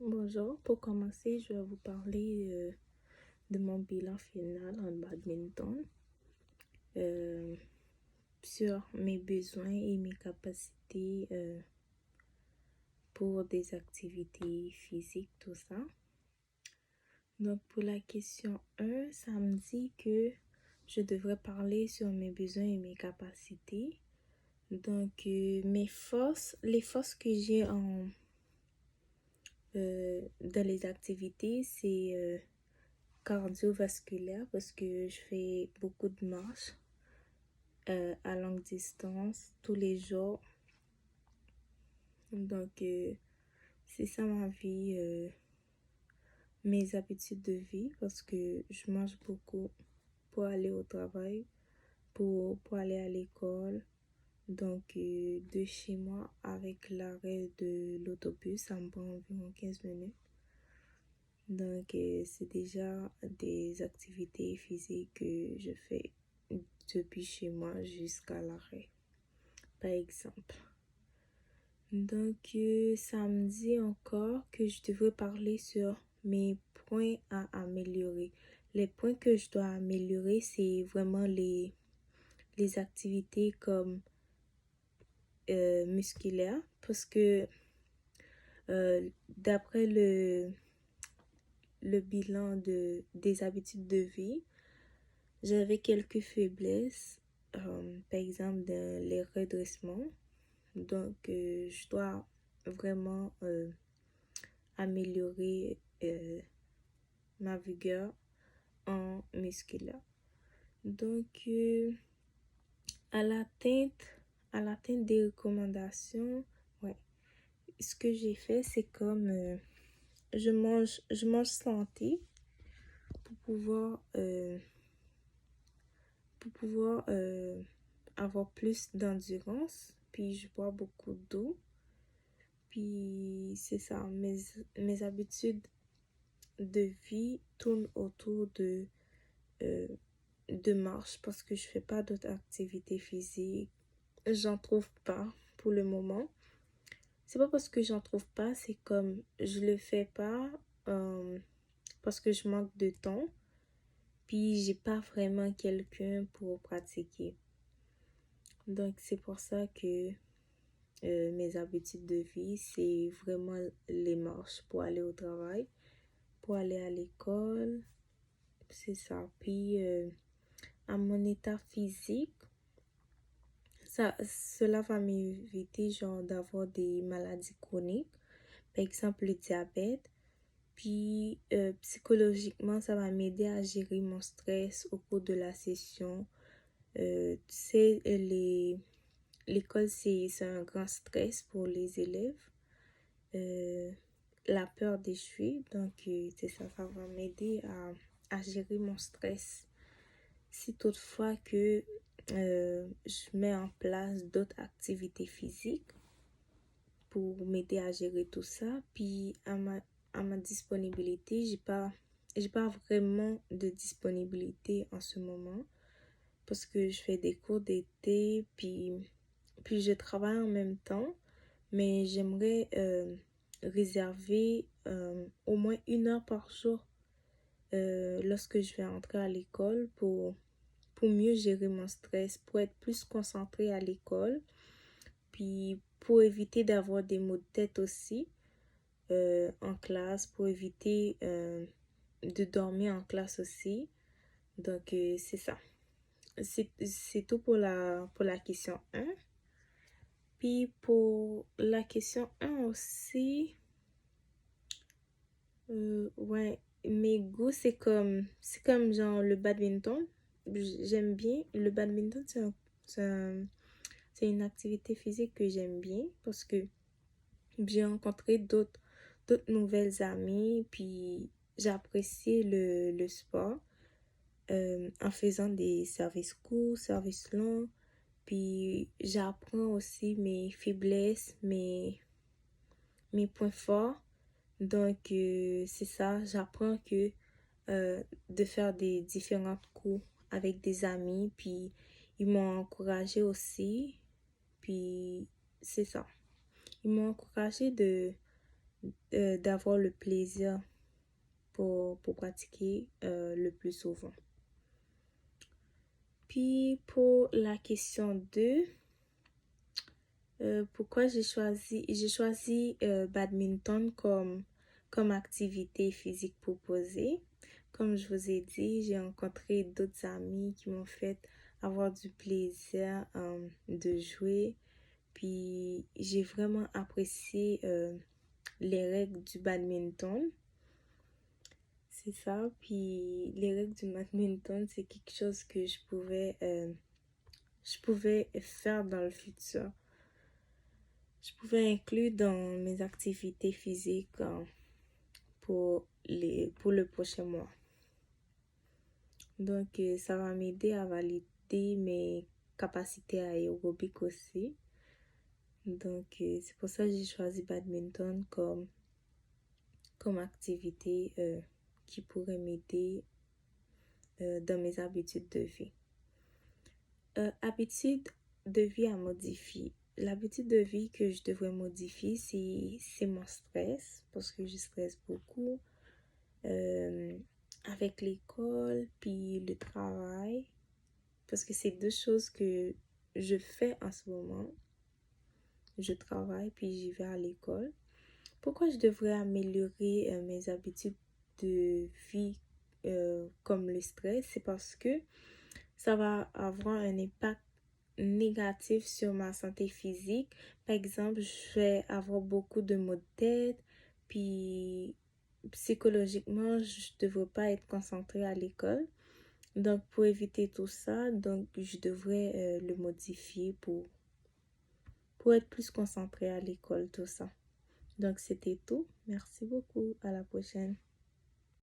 Bonjour, pour commencer, je vais vous parler de mon bilan final en badminton, euh, sur mes besoins et mes capacités pour des activités physiques, tout ça. Donc, pour la question 1, ça me dit que je devrais parler sur mes besoins et mes capacités. Donc, les forces que j'ai dans les activités, c'est cardiovasculaire parce que je fais beaucoup de marches à longue distance tous les jours. Donc, c'est ça ma vie, mes habitudes de vie parce que je marche beaucoup pour aller au travail, pour aller à l'école. Donc, de chez moi, avec l'arrêt de l'autobus, ça me prend environ 15 minutes. Donc, c'est déjà des activités physiques que je fais depuis chez moi jusqu'à l'arrêt, par exemple. Donc, ça me dit encore que je devrais parler sur mes points à améliorer. Les points que je dois améliorer, c'est vraiment les activités comme musculaires, parce que d'après le bilan des habitudes de vie, j'avais quelques faiblesses, par exemple dans les redressements. Donc, je dois vraiment améliorer ma vigueur en musculaire. Donc, à l'atteinte, des recommandations, ouais, ce que j'ai fait, c'est comme je mange santé pour pouvoir avoir plus d'endurance. Puis je bois beaucoup d'eau. Puis c'est ça, mes habitudes de vie tournent autour euh, de marche parce que je fais pas d'autres activités physiques. J'en trouve pas pour le moment. C'est pas parce que j'en trouve pas, c'est comme je le fais pas parce que je manque de temps. Puis j'ai pas vraiment quelqu'un pour pratiquer. Donc c'est pour ça que mes habitudes de vie, c'est vraiment les marches pour aller au travail, pour aller à l'école, c'est ça. Puis à mon état physique, cela va m'éviter genre d'avoir des maladies chroniques, par exemple le diabète. Puis psychologiquement, ça va m'aider à gérer mon stress au cours de la session. Tu sais, l'école, c'est un grand stress pour les élèves. La peur d'échouer. Donc, c'est ça, ça va m'aider à gérer mon stress. Si toutefois que je mets en place d'autres activités physiques pour m'aider à gérer tout ça, puis à ma disponibilité, j'ai pas vraiment de disponibilité en ce moment parce que je fais des cours d'été, puis je travaille en même temps, mais j'aimerais réserver au moins 1 heure par jour lorsque je vais entrer à l'école pour mieux gérer mon stress, pour être plus concentrée à l'école, puis pour éviter d'avoir des maux de tête aussi en classe, pour éviter de dormir en classe aussi. Donc, c'est ça. C'est tout pour la question 1. Puis pour la question 1 aussi, ouais, mes goûts, c'est comme genre le badminton. J'aime bien. Le badminton, c'est un- c'est une activité physique que j'aime bien parce que j'ai rencontré d'autres nouvelles amies, puis j'apprécie le sport en faisant des services courts, services longs. Puis j'apprends aussi mes faiblesses, mes points forts. Donc, c'est ça, j'apprends que de faire des différents coups avec des amis, puis ils m'ont encouragé aussi, puis c'est ça. Ils m'ont encouragé d'avoir le plaisir pour pratiquer le plus souvent. Puis pour la question 2, pourquoi j'ai choisi badminton comme activité physique proposée. Comme je vous ai dit, j'ai rencontré d'autres amis qui m'ont fait avoir du plaisir de jouer. Puis j'ai vraiment apprécié les règles du badminton. C'est ça. Puis les règles du badminton, c'est quelque chose que je pouvais faire dans le futur. Je pouvais inclure dans mes activités physiques pour le prochain mois. Donc, ça va m'aider à valider mes capacités aérobiques aussi. Donc, c'est pour ça que j'ai choisi badminton comme activité qui pourrait m'aider dans mes habitudes de vie. Habitude de vie à modifier. L'habitude de vie que je devrais modifier, c'est mon stress, parce que je stresse beaucoup avec l'école puis le travail, parce que c'est deux choses que je fais en ce moment. Je travaille puis j'y vais à l'école. Pourquoi je devrais améliorer mes habitudes de vie comme le stress? C'est parce que ça va avoir un impact négatif sur ma santé physique. Par exemple, je vais avoir beaucoup de maux de tête, puis psychologiquement, je ne devrais pas être concentrée à l'école. Donc, pour éviter tout ça, donc je devrais le modifier pour être plus concentrée à l'école, tout ça. Donc, c'était tout. Merci beaucoup. À la prochaine.